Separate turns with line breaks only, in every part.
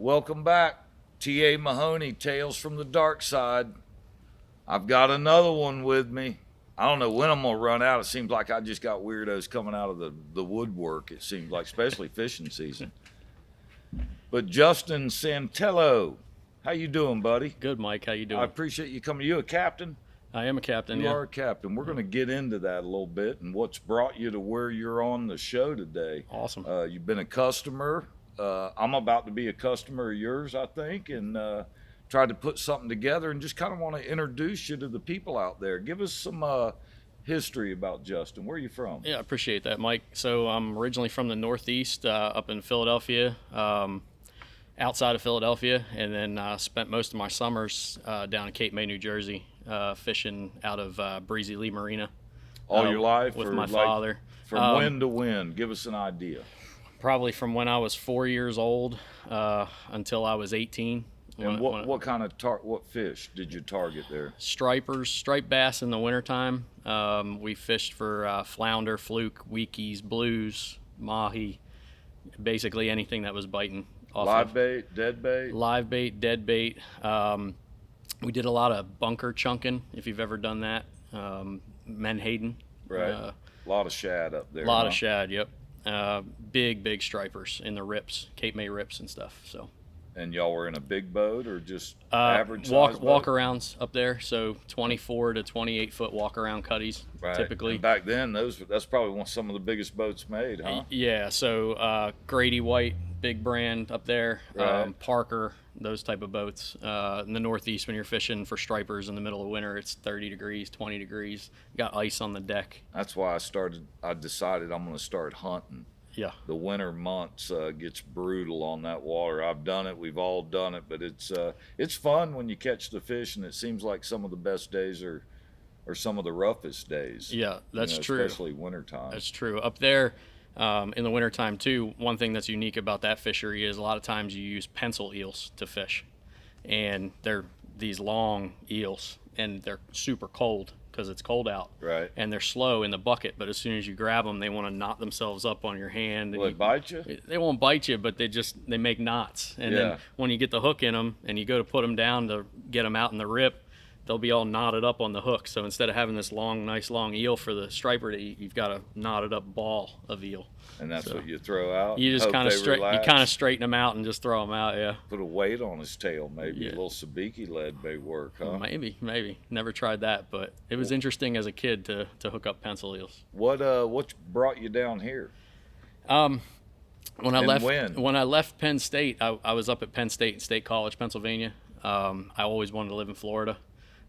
Welcome back, T.A. Mahoney, Tales from the Dark Side. I've got another one with me. I don't know when I'm going to run out. It seems like I just got weirdos coming out of the woodwork, it seems like, especially fishing season. But Justin Santelo, how you doing, buddy?
Good, Mike. How you doing?
I appreciate you coming. You a captain?
I am a captain,
You
yeah.
are a captain. We're going to get into that a little bit and what's brought you to where you're on the show today.
Awesome.
You've been a customer. I'm about to be a customer of yours, I think, and tried to put something together and just kind of want to introduce you to the people out there. Give us some history about Justin. Where are you from?
Yeah, I appreciate that, Mike. So I'm originally from the Northeast, up in Philadelphia, outside of Philadelphia, and then spent most of my summers down in Cape May, New Jersey, fishing out of Breezy Lee Marina.
All your life?
With
or
my father.
From when to when? Give us an idea.
Probably from when I was 4 years old until I was 18.
And what kind of what fish did you target there?
Stripers, striped bass in the wintertime. We fished for flounder, fluke, weekies, blues, mahi, basically anything that was biting.
Live bait, dead bait?
Live bait, dead bait. We did a lot of bunker chunking, if you've ever done that. Menhaden.
Right. A lot of shad up there.
A lot of shad, yep. Big stripers in the rips, Cape May rips and stuff. So.
And y'all were in a big boat or just average size
walk arounds up there, so 24 to 28 foot walk around cutties,
right.
Typically.
And back then, that's probably some of the biggest boats made, huh?
Yeah, so Grady White, big brand up there,
right.
Parker, those type of boats. In the Northeast, when you're fishing for stripers in the middle of winter, it's 30 degrees, 20 degrees. You got ice on the deck.
That's why I decided I'm going to start hunting.
Yeah.
The winter months gets brutal on that water. I've done it. We've all done it, but it's fun when you catch the fish, and it seems like some of the best days are some of the roughest days.
Yeah, that's true.
Especially wintertime.
That's true. Up there in the wintertime, too, one thing that's unique about that fishery is a lot of times you use pencil eels to fish, and they're these long eels, and they're super cold because it's cold out,
right?
And they're slow in the bucket, but as soon as you grab them, they want to knot themselves up on your hand.
Will they bite you?
They won't bite you, but they make knots. And then when you get the hook in them and you go to put them down to get them out in the rip, they'll be all knotted up on the hook. So instead of having this nice long eel for the striper to eat, you've got a knotted up ball of eel.
And that's what you throw out.
You just kind of straighten them out and just throw them out. Yeah.
Put a weight on his tail, maybe a little sabiki lead may work, huh?
Maybe. Never tried that, but it was interesting as a kid to hook up pencil eels.
What brought you down here?
When I left Penn State, I was up at Penn State College, Pennsylvania. I always wanted to live in Florida.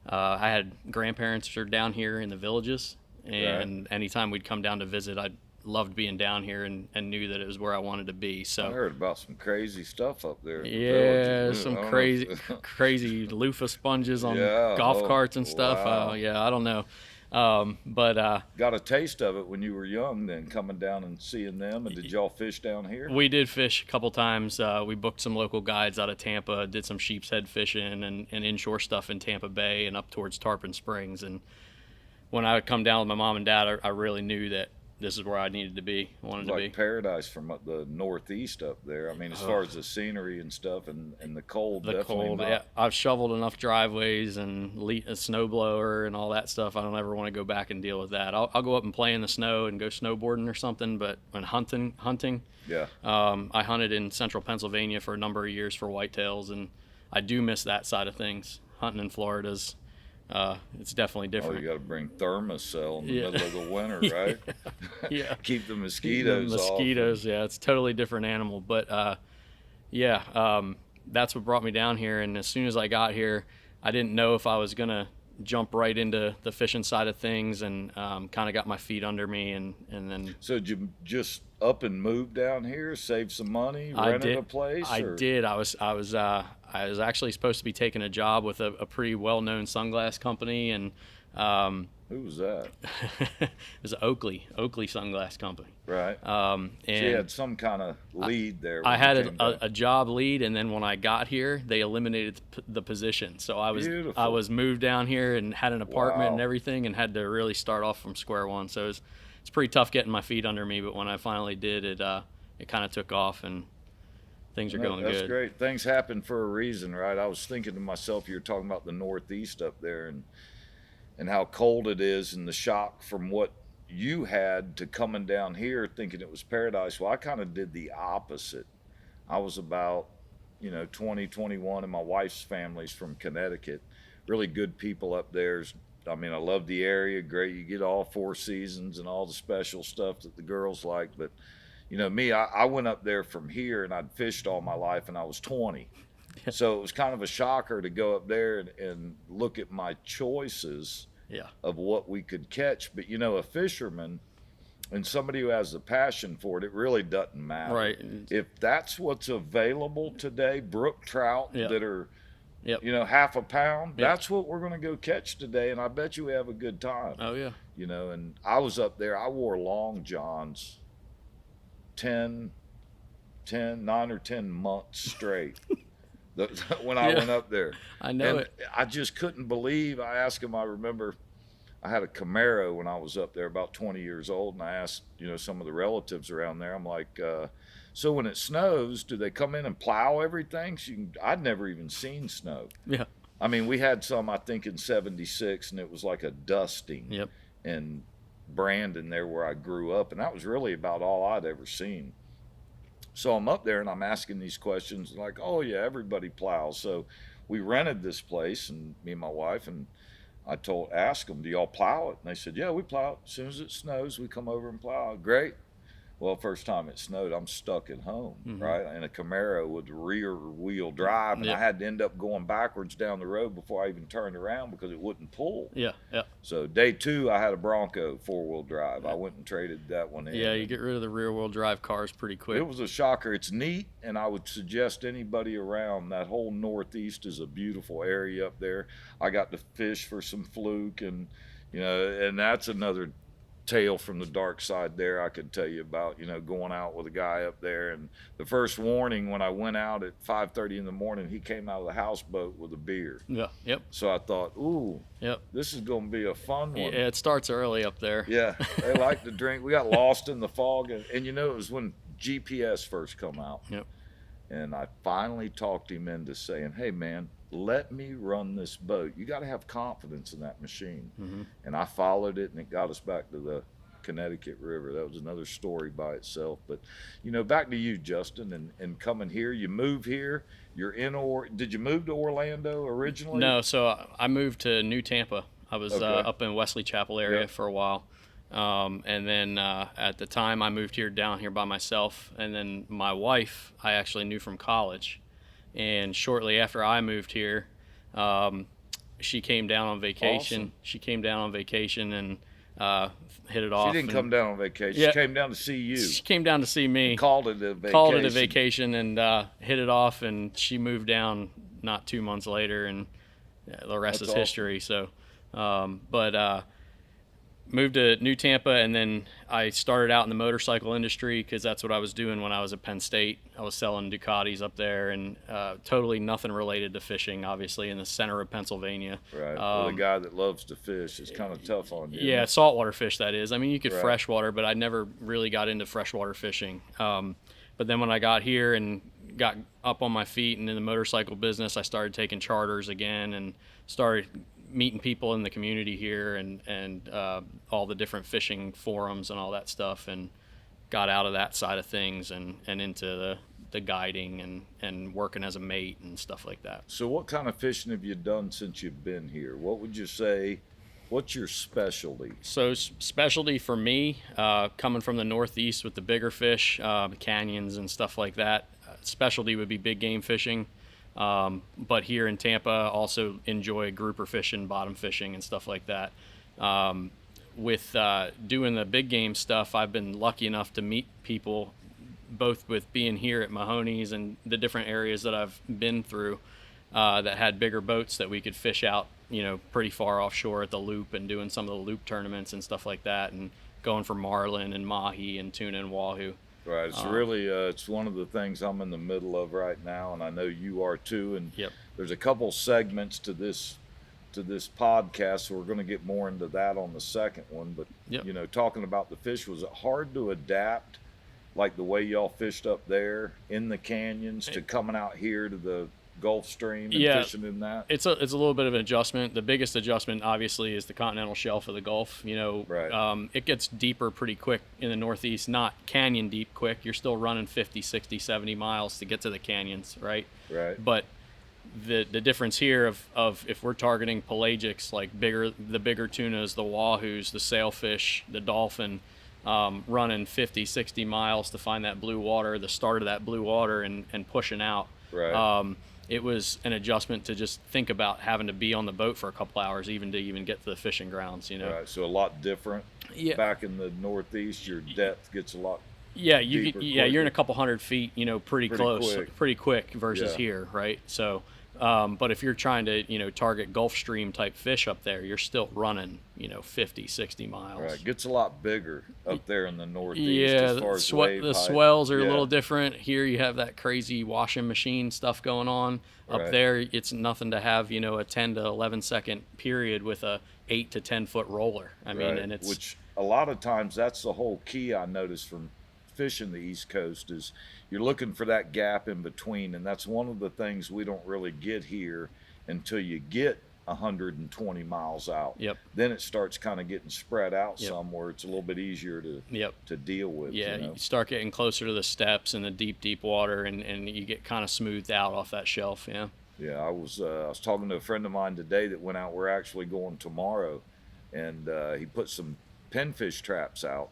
I had grandparents who are down here in the villages, and anytime we'd come down to visit, I loved being down here and knew that it was where I wanted to be. So
I heard about some crazy stuff up there.
Yeah, some crazy loofah sponges on golf carts and stuff.
Wow.
I don't know. But
got a taste of it when you were young, then coming down and seeing them. And did y'all fish down here?
We did fish a couple times. We booked some local guides out of Tampa, did some sheep's head fishing and inshore stuff in Tampa Bay and up towards Tarpon Springs. And when I would come down with my mom and dad, I really knew that this is where I needed to be, wanted to be.
Paradise from the Northeast up there. I mean, as far as the scenery and stuff and the cold.
Yeah. I've shoveled enough driveways and a snowblower and all that stuff. I don't ever want to go back and deal with that. I'll go up and play in the snow and go snowboarding or something, but when hunting, I hunted in central Pennsylvania for a number of years for whitetails, and I do miss that side of things. Hunting in Florida's it's definitely different.
Oh, you got to bring Thermacell in the middle of the winter, right?
Yeah.
Keep the mosquitoes off.
Yeah, it's a totally different animal. But, that's what brought me down here. And as soon as I got here, I didn't know if I was going to jump right into the fishing side of things and kind of got my feet under me. And then.
So did you just up and move down here, save some money, rented a place?
I did. I was actually supposed to be taking a job with a pretty well-known sunglass company, and
who was that?
It was Oakley Sunglass Company.
Right.
And
so you had some kind of lead there.
I had a job lead, and then when I got here, they eliminated the position. So I was moved down here and had an apartment and everything, and had to really start off from square one. So it's pretty tough getting my feet under me, but when I finally did, it kind of took off, and things are
No,
going
that's
good.
great. Things happen for a reason, right? I was thinking to myself, you were talking about the Northeast up there and how cold it is and the shock from what you had to coming down here thinking it was paradise. Well, I kind of did the opposite. I was about, 20, 21, and my wife's family's from Connecticut. Really good people up there. I mean, I love the area. Great. You get all four seasons and all the special stuff that the girls like. But, me, I went up there from here and I'd fished all my life and I was 20. So it was kind of a shocker to go up there and look at my choices of what we could catch. But, a fisherman and somebody who has a passion for it, it really doesn't matter.
Right.
If that's what's available today, brook trout that are, half a pound, that's what we're going to go catch today. And I bet you we have a good time.
Oh, yeah.
And I was up there, I wore long johns 9 or 10 months straight. When I went up there.
I know it.
I just couldn't believe. I asked him, I remember I had a Camaro when I was up there about 20 years old, and I asked, some of the relatives around there, I'm like, so when it snows, do they come in and plow everything? I'd never even seen snow.
Yeah.
I mean, we had some, I think, in 76, and it was like a dusting.
Yep.
In Brandon there where I grew up, and that was really about all I'd ever seen. So I'm up there and I'm asking these questions like, oh yeah, everybody plows. So we rented this place, and me and my wife, and I asked them, do y'all plow it? And they said, yeah, we plow it. As soon as it snows, we come over and plow it. Great. Well, first time it snowed, I'm stuck at home, right? In a Camaro with rear wheel drive, and I had to end up going backwards down the road before I even turned around because it wouldn't pull.
Yeah.
So day 2, I had a Bronco 4-wheel drive. I went and traded that one in.
Yeah, you get rid of the rear wheel drive cars pretty quick.
It was a shocker. It's neat, and I would suggest anybody around that whole Northeast is a beautiful area up there. I got to fish for some fluke, and and that's another tale from the dark side there I could tell you about, going out with a guy up there. And the first warning when I went out at 5:30 in the morning, he came out of the houseboat with a beer.
Yeah. Yep.
So I thought, ooh,
yep,
this is going to be a fun one.
Yeah, it starts early up there.
Yeah, they like to drink. We got lost in the fog, and it was when GPS first come out.
Yep.
And I finally talked him into saying, hey man, let me run this boat. You got to have confidence in that machine. And I followed it, and it got us back to the Connecticut River. That was another story by itself. But back to you, Justin, and coming here. You move here. You're in did you move to Orlando originally?
No, so I moved to New Tampa. I was up in Wesley Chapel area for a while. And then at the time I moved down here by myself, and then my wife I actually knew from college. And shortly after I moved here, she came down on vacation.
Awesome.
She came down on vacation and hit it off.
She didn't come down on vacation.
Yeah,
she came down to see you.
She came down to see me.
Called it a vacation.
Called it a vacation and hit it off, and she moved down not 2 months later, and the rest is history. So, moved to New Tampa, and then I started out in the motorcycle industry because that's what I was doing when I was at Penn State. I was selling Ducatis up there, and totally nothing related to fishing, obviously, in the center of Pennsylvania.
Right. Well, the guy that loves to fish is kind of tough on you.
Yeah, saltwater fish, that is. I mean, you could freshwater, but I never really got into freshwater fishing. But then when I got here and got up on my feet and in the motorcycle business, I started taking charters again and started meeting people in the community here and all the different fishing forums and all that stuff, and got out of that side of things and into the guiding and working as a mate and stuff like that.
So what kind of fishing have you done since you've been here? What would you say, what's your specialty?
So specialty for me, coming from the Northeast with the bigger fish, canyons and stuff like that, specialty would be big game fishing. But here in Tampa, also enjoy grouper fishing, bottom fishing, and stuff like that. With doing the big game stuff, I've been lucky enough to meet people, both with being here at Mahoney's and the different areas that I've been through, that had bigger boats that we could fish out, pretty far offshore at the Loop, and doing some of the Loop tournaments and stuff like that, and going for marlin and mahi and tuna and wahoo.
Right. It's really, it's one of the things I'm in the middle of right now, and I know you are too. And there's a couple segments to this podcast, so we're going to get more into that on the second one. But, talking about the fish, was it hard to adapt like the way y'all fished up there in the canyons to coming out here to the Gulf Stream and fishing in that?
It's a little bit of an adjustment. The biggest adjustment, obviously, is the continental shelf of the Gulf.
Right.
It gets deeper pretty quick in the Northeast, not canyon deep quick. You're still running 50, 60, 70 miles to get to the canyons, right?
Right.
But the difference here of if we're targeting pelagics, like the bigger tunas, the wahoos, the sailfish, the dolphin, running 50, 60 miles to find that blue water, the start of that blue water, and pushing out.
Right.
It was an adjustment to just think about having to be on the boat for a couple hours even to even get to the fishing grounds,
Right. So a lot different.
Yeah.
Back in the Northeast, your depth gets a lot.
Yeah,
deeper,
you're in a couple hundred feet, pretty close,
quick.
pretty quick versus here, right? So, but if you're trying to, target Gulf Stream type fish up there, you're still running, 50, 60 miles.
Right. It gets a lot bigger up there in the Northeast
Yeah,
as far as wave
the
height.
swells are a little different. Here you have that crazy washing machine stuff going on. Up
Right.
there, it's nothing to have, a 10 to 11 second period with a 8 to 10 foot roller. I mean, and it's
which a lot of times that's the whole key I noticed from fishing the East Coast is you're looking for that gap in between, and that's one of the things we don't really get here until you get 120 miles out.
Yep.
Then it starts kind of getting spread out
Yep.
somewhere. It's a little bit easier to deal with.
Yeah,
you know?
you start getting closer to the steps and the deep water, and you get kind of smoothed out off that shelf. Yeah.
Yeah, I was talking to a friend of mine today that went out. We're actually going tomorrow, and he put some pinfish traps out,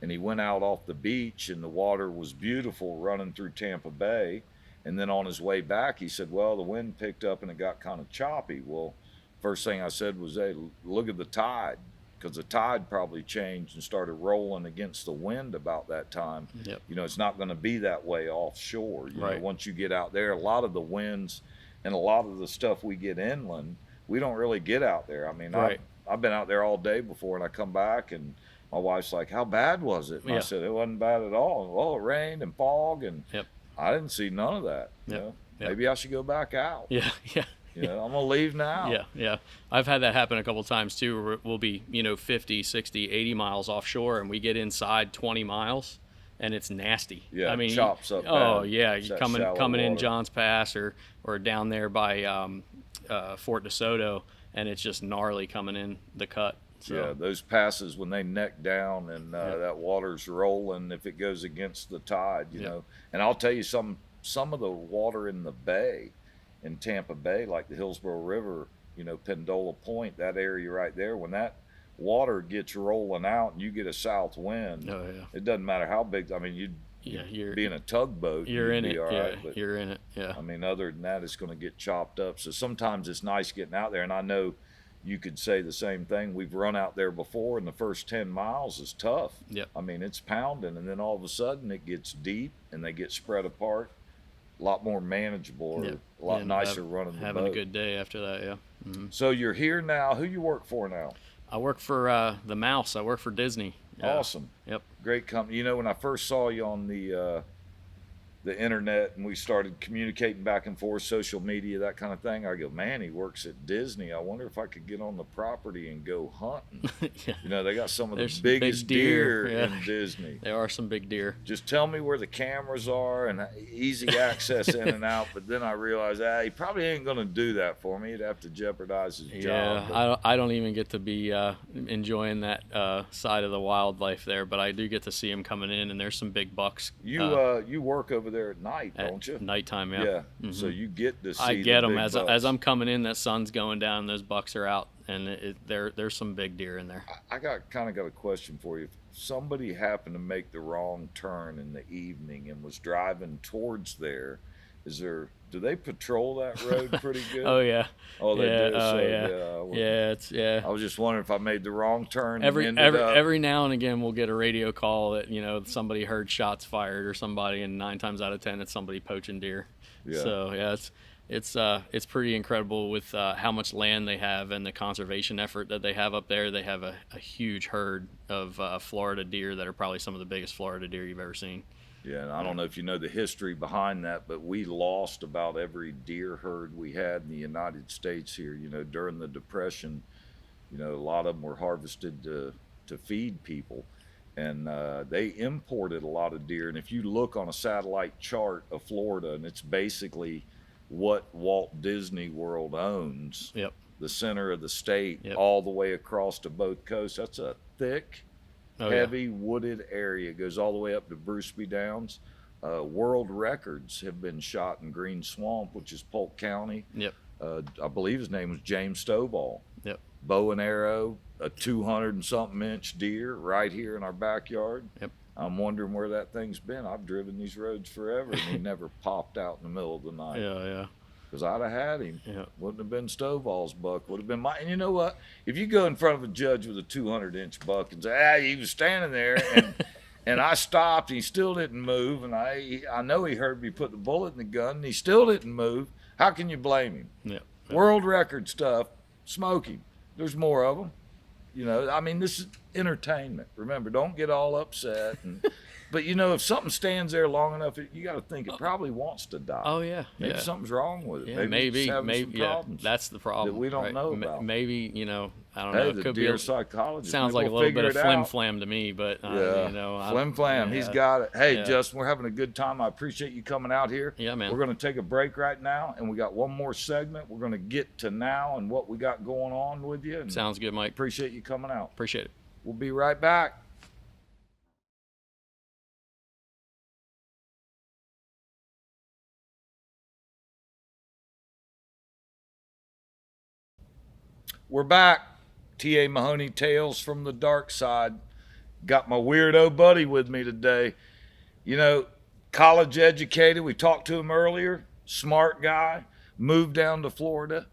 and he went out off the beach, and the water was beautiful running through Tampa Bay. And then on his way back, he said, well, the wind picked up and it got kind of choppy. Well, first thing I said was, hey, look at the tide, because the tide probably changed and started rolling against the wind about that time.
Yep.
It's not going to be that way offshore.
Right.
Once you get out there, a lot of the winds and a lot of the stuff we get inland, we don't really get out there. I mean,
Right.
I've been out there all day before, and I come back, and my wife's like, how bad was it? And I said, it wasn't bad at all. Well, it rained and fog, and
Yep.
I didn't see none of that.
Yep. Yep.
Maybe I should go back out.
Yeah.
I'm going to leave now.
Yeah. I've had that happen a couple of times too, where we'll be, 50, 60, 80 miles offshore, and we get inside 20 miles, and it's nasty.
Yeah,
I mean,
chops up
Oh,
bad.
yeah.
It's
You
that
coming in
water.
Johns Pass or down there by Fort DeSoto, and it's just gnarly coming in the cut. So.
Yeah, those passes when they neck down and that water's rolling, if it goes against the tide, you know. And I'll tell you, some of the water in the bay, in Tampa Bay, like the Hillsborough River, Pendola Point, that area right there, when that water gets rolling out and you get a south wind, it doesn't matter how big. I mean, you're be in a tugboat.
You're in it.
Right, but,
you're in it. Yeah.
I mean, other than that, it's going to get chopped up. So sometimes it's nice getting out there, and I know you could say the same thing. We've run out there before, and the first 10 miles is tough.
Yep.
I mean, it's pounding, and then all of a sudden it gets deep, and they get spread apart. A lot more manageable, or a lot nicer running the boat.
Having a good day after that, yeah. Mm-hmm.
So you're here now. Who you work for now?
I work for the Mouse. I work for Disney. Yeah.
Awesome.
Yep.
Great company. When I first saw you on the internet and we started communicating back and forth, social media, that kind of thing, I go, man, he works at Disney. I wonder if I could get on the property and go hunting.
Yeah.
They got some of
There's
the
some
biggest
big deer,
in Disney.
There are some big deer.
Just tell me where the cameras are and easy access in and out. But then I realized, he probably ain't going to do that for me. He'd have to jeopardize his job.
Yeah, I don't even get to be enjoying that side of the wildlife there, but I do get to see him coming in, and there's some big bucks.
You work over there at night, don't you?
Nighttime, yeah.
Yeah.
Mm-hmm.
So you get to see.
I get them
as
as I'm coming in. That sun's going down, and those bucks are out, and there's some big deer in there.
I got a question for you. If somebody happened to make the wrong turn in the evening and was driving towards there, do they patrol that road pretty good?
Oh yeah.
Oh, they do.
So, yeah.
I was just wondering if I made the wrong turn.
Every now and again, we'll get a radio call that somebody heard shots fired or somebody, and 9 times out of 10, it's somebody poaching deer.
Yeah.
So yeah, it's pretty incredible with how much land they have and the conservation effort that they have up there. They have a huge herd of Florida deer that are probably some of the biggest Florida deer you've ever seen.
Yeah, and I don't know if you know the history behind that, but we lost about every deer herd we had in the United States here. During the Depression, a lot of them were harvested to feed people. and they imported a lot of deer. And if you look on a satellite chart of Florida, and it's basically what Walt Disney World owns,
Yep.
the center of the state,
Yep.
all the way across to both coasts. That's a thick, heavy
yeah.
wooded area. It goes all the way up to Bruceby Downs. World records have been shot in Green Swamp, which is Polk County.
Yep.
I believe his name was James Stovall.
Yep.
Bow and arrow, a 200 and something inch deer right here in our backyard.
Yep.
I'm wondering where that thing's been. I've driven these roads forever, and he never popped out in the middle of the night.
Yeah.
Because I'd have had him.
Yeah.
Wouldn't have been Stovall's buck. Would have been mine. And you know what? If you go in front of a judge with a 200-inch buck and say, he was standing there, and and I stopped, and he still didn't move, and I know he heard me put the bullet in the gun, and he still didn't move, how can you blame him?
Yep.
World record stuff, smoke him. There's more of them. I mean, this is entertainment. Remember, don't get all upset. But, if something stands there long enough, you got to think it probably wants to die.
Oh, yeah.
Maybe something's wrong with it.
Yeah, maybe
some problems
that's the problem
that we don't know about.
Maybe, I don't know.
Hey,
It
the
could
deer
be
psychologist.
sounds like a little bit of flim flam to me, but
flim flam. He's got it. Hey,
Yeah.
Justin, we're having a good time. I appreciate you coming out here.
Yeah, man.
We're going to take a break right now, and we got one more segment. We're going to get to now and what we got going on with you. And
Sounds good, Mike.
appreciate you coming out.
Appreciate it.
We'll be right back. We're back. T.A. Mahoney, Tales from the Dark Side. Got my weirdo buddy with me today. College educated. We talked to him earlier. Smart guy. Moved down to Florida.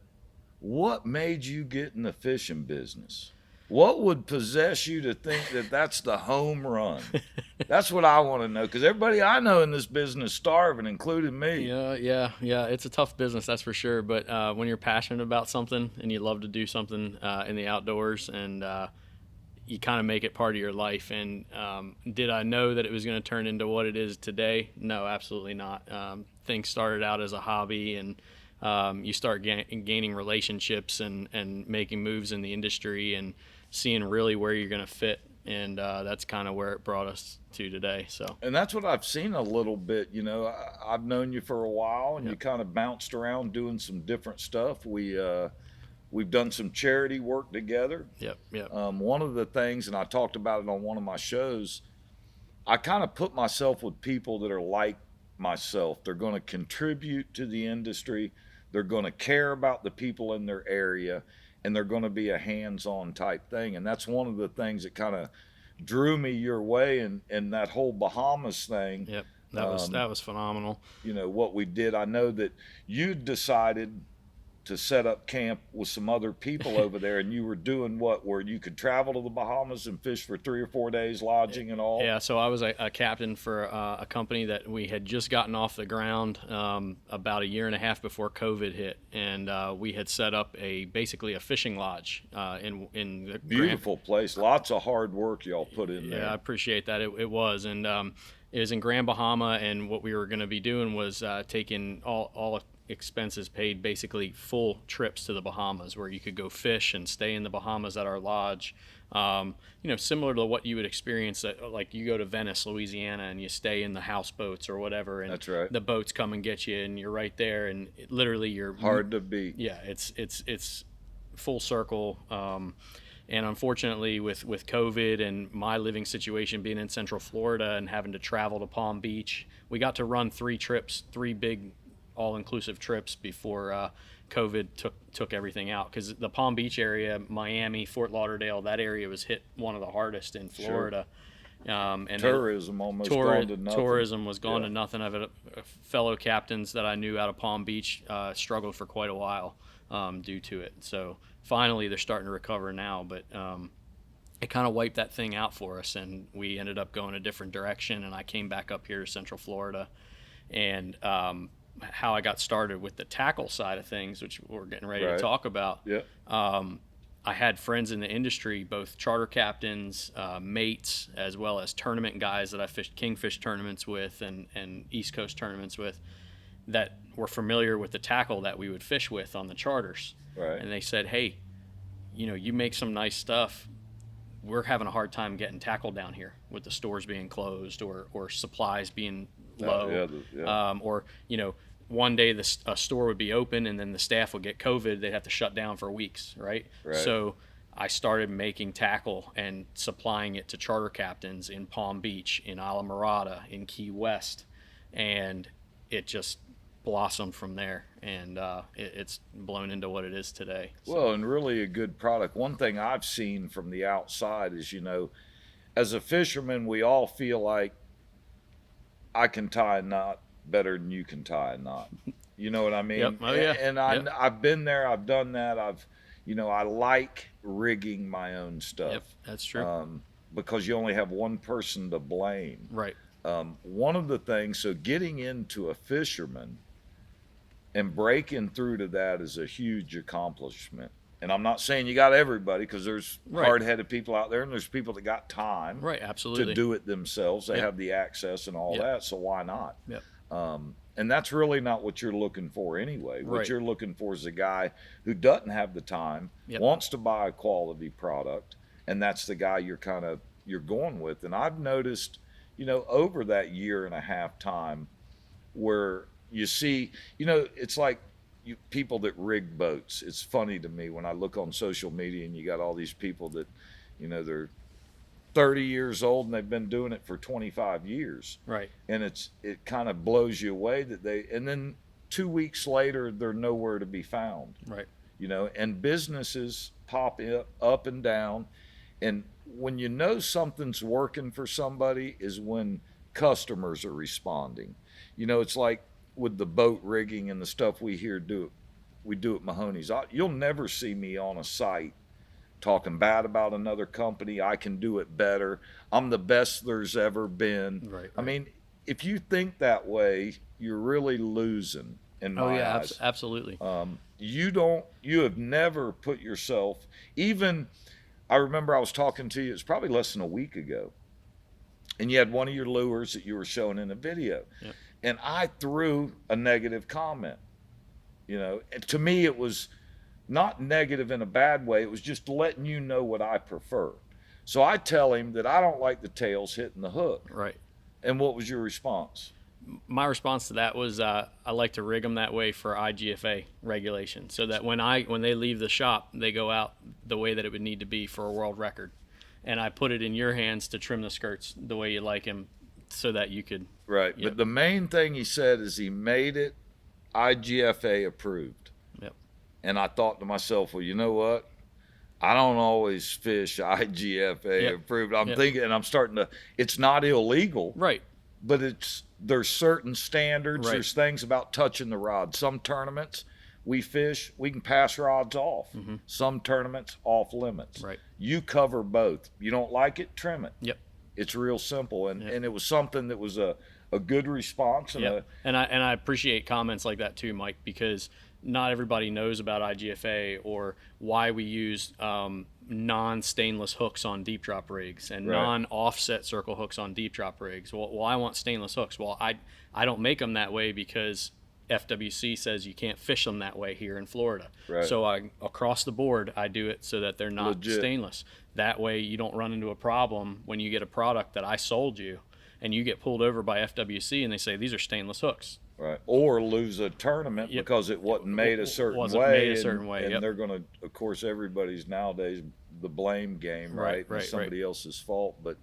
What made you get in the fishing business? What would possess you to think that that's the home run? That's what I want to know, because everybody I know in this business is starving, including me.
Yeah. It's a tough business, that's for sure. But when you're passionate about something and you love to do something in the outdoors, and you kind of make it part of your life. And did I know that it was going to turn into what it is today? No, absolutely not. Things started out as a hobby, and you start gaining relationships and making moves in the industry and seeing really where you're going to fit. And that's kind of where it brought us to today.
And that's what I've seen a little bit. I've known you for a while, and you kind of bounced around doing some different stuff. We've done some charity work together.
Yep.
One of the things, and I talked about it on one of my shows, I kind of put myself with people that are like myself. They're going to contribute to the industry. They're going to care about the people in their area, and they're going to be a hands-on type thing. And that's one of the things that kind of drew me your way, and that whole Bahamas thing.
Yep, that was phenomenal.
What we did, I know that you decided to set up camp with some other people over there, and you were doing where you could travel to the Bahamas and fish for 3 or 4 days, lodging and all?
Yeah, so I was a captain for a company that we had just gotten off the ground about a year and a half before COVID hit, and we had set up basically a fishing lodge in the
beautiful place. Lots of hard work y'all put in there.
Yeah, I appreciate that. It was, and it was in Grand Bahama, and what we were going to be doing was taking all expenses paid, basically full trips to the Bahamas, where you could go fish and stay in the Bahamas at our lodge. Similar to what you would experience like you go to Venice, Louisiana, and you stay in the houseboats or whatever, and
that's right.
The boats come and get you, and you're right there, and literally you're
hard to beat.
Yeah, it's full circle. And unfortunately, with COVID and my living situation being in Central Florida and having to travel to Palm Beach, we got to run 3 big all-inclusive trips before COVID took everything out, because the Palm Beach area, Miami, Fort Lauderdale, that area was hit one of the hardest in Florida. Sure. And
tourism almost gone to nothing.
Tourism was gone to nothing. I've had fellow captains that I knew out of Palm Beach struggled for quite a while due to it. So finally they're starting to recover now, but it kind of wiped that thing out for us, and we ended up going a different direction, and I came back up here to Central Florida. And how I got started with the tackle side of things, which we're getting ready to talk about.
Yeah.
I had friends in the industry, both charter captains, mates, as well as tournament guys that I fished kingfish tournaments with and East Coast tournaments with, that were familiar with the tackle that we would fish with on the charters.
Right.
And they said, hey, you make some nice stuff. we're having a hard time getting tackle down here with the stores being closed or supplies being low. Or, you know, one day a store would be open and then the staff would get COVID. They'd have to shut down for weeks, right? So I started making tackle and supplying it to charter captains in Palm Beach, in Islamorada, in Key West, and it just blossomed from there, and it's blown into what it is today.
So. Well, and really a good product. One thing I've seen from the outside is, you know, as a fisherman, we all feel like I can tie a knot better than you can tie a knot. You know what I mean?
Yep. Oh, yeah.
And I've been there. I've done that. I like rigging my own stuff.
Yep, that's true.
Because you only have one person to blame.
Right.
One of the things, so getting into a fisherman and breaking through to that is a huge accomplishment. And I'm not saying you got everybody, because there's hard-headed people out there, and there's people that got time to do it themselves. They have the access and all that, so why not?
Yep.
And that's really not what you're looking for anyway. What you're looking for is a guy who doesn't have the time, wants to buy a quality product, and that's the guy you're going with. And I've noticed, you know, over that year and a half time, where you see, you know, it's like people that rig boats. It's funny to me when I look on social media and you got all these people that, you know, they're 30 years old and they've been doing it for 25 years.
Right.
And it kind of blows you away that and then 2 weeks later, they're nowhere to be found.
Right.
You know, and businesses pop up and down. And when you know something's working for somebody is when customers are responding. You know, it's like with the boat rigging and the stuff we do at Mahoney's. You'll never see me on a site talking bad about another company. I can do it better. I'm the best there's ever been.
Right.
I mean, if you think that way, you're really losing in my eyes.
Absolutely.
You have never put yourself, even, I remember I was talking to you, it's probably less than a week ago, and you had one of your lures that you were showing in a video.
Yep.
And I threw a negative comment. You know, and to me it was not negative in a bad way. It was just letting you know what I prefer. So I tell him that I don't like the tails hitting the hook.
Right.
And what was your response?
My response to that was I like to rig them that way for IGFA regulation, so that when they leave the shop, they go out the way that it would need to be for a world record. And I put it in your hands to trim the skirts the way you like them, so that you could.
Right. But the main thing he said is he made it IGFA approved.
Yep.
And I thought to myself, well, you know what? I don't always fish IGFA approved. I'm thinking, and I'm starting to, it's not illegal.
Right.
But there's certain standards.
Right.
There's things about touching the rod. Some tournaments we can pass rods off. Mm-hmm. Some tournaments off limits.
Right.
You cover both. You don't like it, trim it.
Yep.
It's real simple. And it was something that was a good response.
And I appreciate comments like that too, Mike, because not everybody knows about IGFA or why we use non-stainless hooks on deep drop rigs and non-offset circle hooks on deep drop rigs. Well, I want stainless hooks. Well, I don't make them that way because FWC says you can't fish them that way here in Florida.
Right.
So across the board, I do it so that they're not
legit.
Stainless. That way you don't run into a problem when you get a product that I sold you and you get pulled over by FWC and they say these are stainless hooks.
Right. Or lose a tournament because it wasn't made a certain way. And they're going to, of course, everybody's nowadays the blame game, right? It's somebody else's fault. But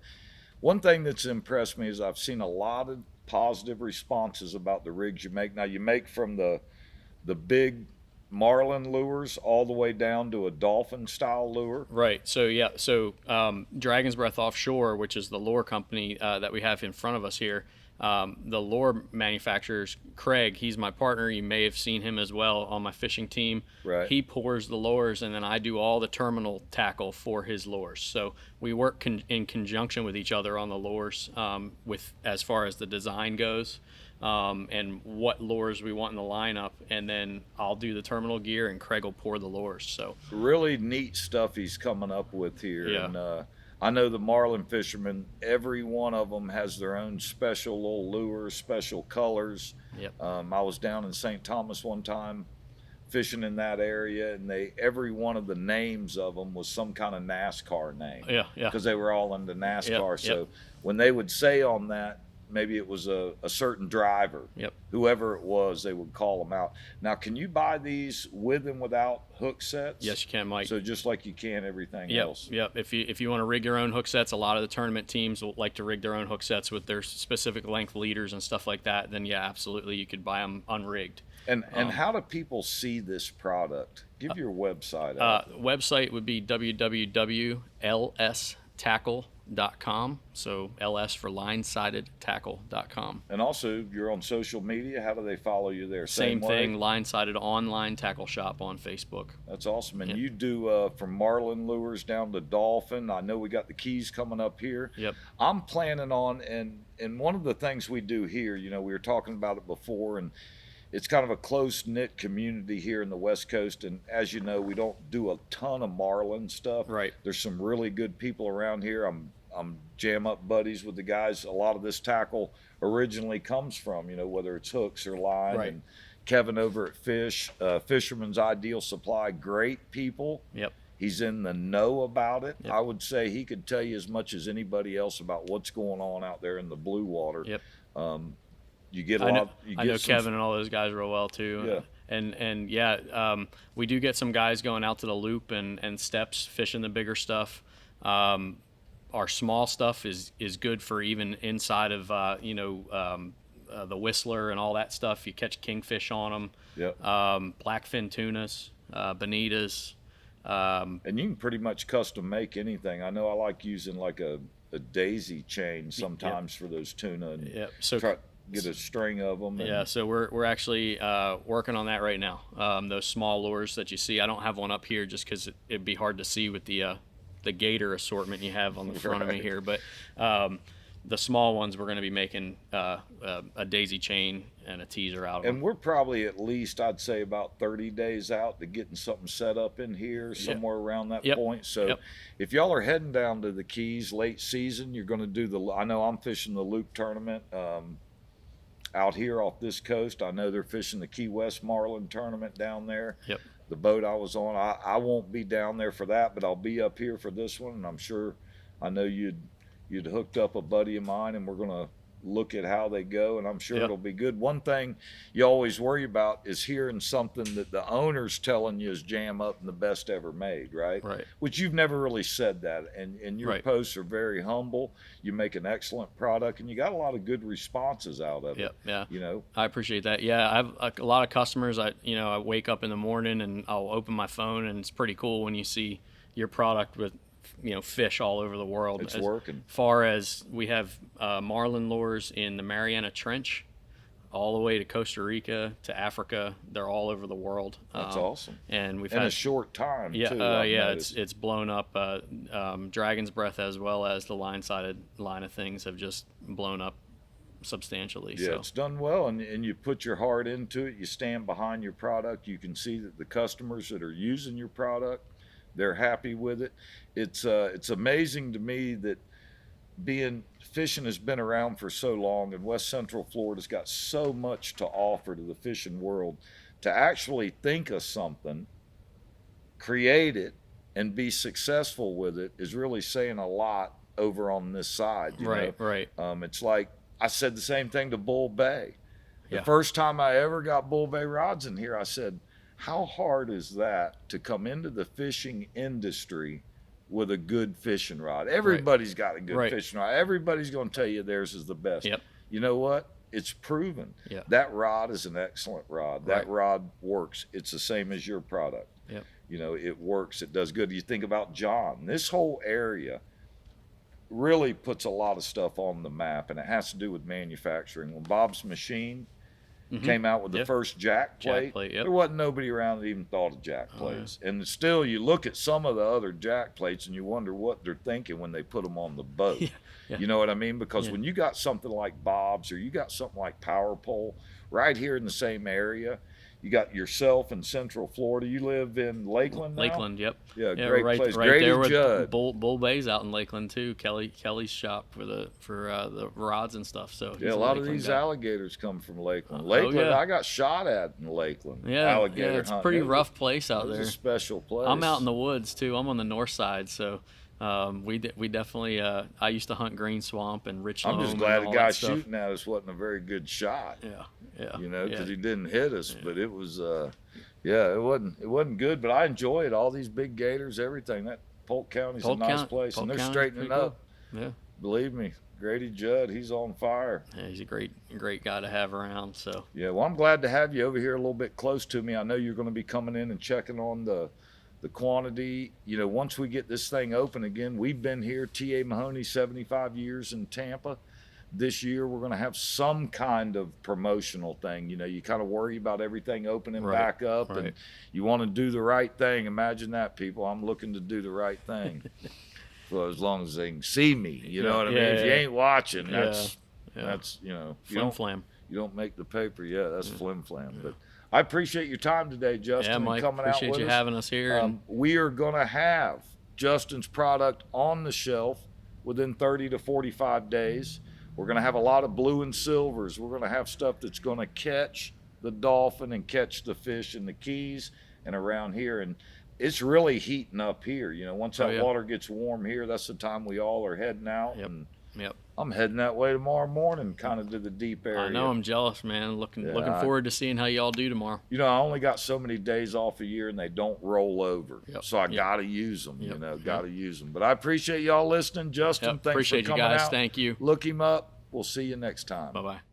one thing that's impressed me is I've seen a lot of positive responses about the rigs you make. Now, you make from the big marlin lures all the way down to a dolphin style lure.
Right. So Dragon's Breath Offshore, which is the lure company that we have in front of us here, the lure manufacturers, Craig, he's my partner. You may have seen him as well on my fishing team.
Right.
He pours the lures, and then I do all the terminal tackle for his lures. So we work in conjunction with each other on the lures, with as far as the design goes, and what lures we want in the lineup, and then I'll do the terminal gear, and Craig will pour the lures. So
really neat stuff he's coming up with here.
Yeah.
And I know the marlin fishermen, every one of them has their own special little lures, special colors.
Yep.
I was down in St. Thomas one time fishing in that area, and every one of the names of them was some kind of NASCAR name.
Yeah, yeah.
Because they were all into NASCAR.
Yep,
So
yep.
when they would say on that, maybe it was a certain driver,
Yep.
whoever it was, they would call them out. Now, can you buy these with and without hook sets?
Yes, you can, Mike.
So just like you can everything
Yep,
else.
Yep. If you want to rig your own hook sets, a lot of the tournament teams will like to rig their own hook sets with their specific length leaders and stuff like that. Then yeah, absolutely, you could buy them unrigged.
And how do people see this product? Give your website out.
Website would be www.lstackle.com. So LS for line-sided-tackle.com.
And also, you're on social media. How do they follow you there?
Same
way?
thing, line-sided online tackle shop on Facebook.
That's awesome. And you do from marlin lures down to dolphin. I know we got the Keys coming up here.
Yep.
I'm planning on, and one of the things we do here, we were talking about it before, and it's kind of a close-knit community here in the West Coast, and as you know, we don't do a ton of marlin stuff.
Right.
There's some really good people around here. I'm jam-up buddies with the guys. A lot of this tackle originally comes from, whether it's hooks or line.
Right.
And Kevin over at Fisherman's Ideal Supply, great people.
Yep.
He's in the know about it.
Yep.
I would say he could tell you as much as anybody else about what's going on out there in the blue water.
Yep.
You get
I know Kevin and all those guys real well too.
Yeah.
And we do get some guys going out to the loop and steps fishing the bigger stuff. Our small stuff is good for even inside of the Whistler and all that stuff. You catch kingfish on them.
Yep.
Blackfin tunas, bonitas.
And you can pretty much custom make anything. I know I like using like a daisy chain sometimes for those tuna, and
Yep. So
get a string of them.
Yeah, so we're actually working on that right now. Those small lures that you see, I don't have one up here just because it'd be hard to see with the gator assortment you have on the front of me here. But the small ones, we're going to be making a daisy chain and a teaser out of them.
And we're probably at least, I'd say, about 30 days out to getting something set up in here, somewhere around that point. So if y'all are heading down to the Keys late season, you're going to do I know I'm fishing the Loop tournament out here off this coast. I know they're fishing the Key West Marlin tournament down there.
Yep.
The boat I was on, I won't be down there for that, but I'll be up here for this one, and I'm sure, I know you'd hooked up a buddy of mine, and we're going to look at how they go, and I'm sure it'll be good. One thing you always worry about is hearing something that the owner's telling you is jam up and the best ever made, right?
Right.
Which you've never really said that, and your posts are very humble. You make an excellent product, and you got a lot of good responses out of it.
Yeah.
You
I appreciate that. Yeah, I have a lot of customers. I wake up in the morning and I'll open my phone, and it's pretty cool when you see your product with fish all over the world.
It's working.
As far as we have marlin lures in the Mariana Trench, all the way to Costa Rica to Africa. They're all over the world.
That's awesome.
And we've
in
had
a short time.
Yeah,
too,
it's blown up. Dragon's Breath as well as the line-sided line of things have just blown up substantially.
Yeah, it's done well, and you put your heart into it. You stand behind your product. You can see that the customers that are using your product, they're happy with it. It's amazing to me that fishing has been around for so long, and West Central Florida's got so much to offer to the fishing world. To actually think of something, create it, and be successful with it is really saying a lot over on this side. You know?
Right.
It's like I said the same thing to Bull Bay. The
Yeah.
first time I ever got Bull Bay rods in here, I said, how hard is that to come into the fishing industry with a good fishing rod? Everybody's got a good fishing rod. Everybody's going to tell you theirs is the best.
Yep.
You know what? It's proven.
Yeah.
That rod is an excellent rod. That rod works. It's the same as your product.
Yep.
It works. It does good. You think about John. This whole area really puts a lot of stuff on the map, and it has to do with manufacturing. When Bob's Machine came out with the first jack plate, there wasn't nobody around that even thought of jack plates. And still, you look at some of the other jack plates and you wonder what they're thinking when they put them on the boat. You know what I mean? Because when you got something like Bob's, or you got something like Power Pole right here in the same area, You got yourself in Central Florida. You live in Lakeland now?
Lakeland, yep.
Yeah,
Yeah,
great
right,
place.
right
Grady
there with
Judd.
Bull Bay's out in Lakeland too. Kelly's shop for the rods and stuff. So
Yeah, a lot of these alligators come from Lakeland.
Oh,
Lakeland,
yeah.
I got shot at in Lakeland.
Yeah,
alligator
it's a
hunting.
pretty rough place out there.
It's a special place.
I'm out in the woods too. I'm on the north side, so we definitely. I used to hunt Green Swamp and Rich Loam.
I'm just glad
and
the
all
guy
that stuff.
shooting at us wasn't a very good shot.
Yeah.
You know, because
yeah.
he didn't hit us, but it was, yeah, it wasn't good. But I enjoy it. All these big gators, everything. That Polk County's a nice place, and they're straightening up.
Cool. Yeah.
Believe me, Grady Judd, he's on fire.
Yeah, he's a great guy to have around. So
yeah, well, I'm glad to have you over here a little bit close to me. I know you're going to be coming in and checking on the quantity. You know, once we get this thing open again, we've been here, T.A. Mahoney, 75 years in Tampa. This year we're going to have some kind of promotional thing. You know, you kind of worry about everything opening back up, and you want to do the right thing. Imagine that, people. I'm looking to do the right thing. For as long as they can see me, you know what I mean? If you ain't watching, that's you know, you don't make the paper. Yeah, that's flim flam. But I appreciate your time today, Justin,
and Mike,
coming out with us.
Appreciate you having us here.
We are going to have Justin's product on the shelf within 30 to 45 days. We're going to have a lot of blue and silvers. We're going to have stuff that's going to catch the dolphin and catch the fish in the Keys and around here. And it's really heating up here. You know, once that water gets warm here, that's the time we all are heading out. And I'm heading that way tomorrow morning, kind of to the deep area.
I know, I'm jealous, man. Looking forward to seeing how y'all do tomorrow.
You know, I only got so many days off a year, and they don't roll over. So I got to use them, you know, got to use them. But I appreciate y'all listening. Justin, thanks for coming out.
Thank you.
Look him up. We'll see you next time.
Bye-bye.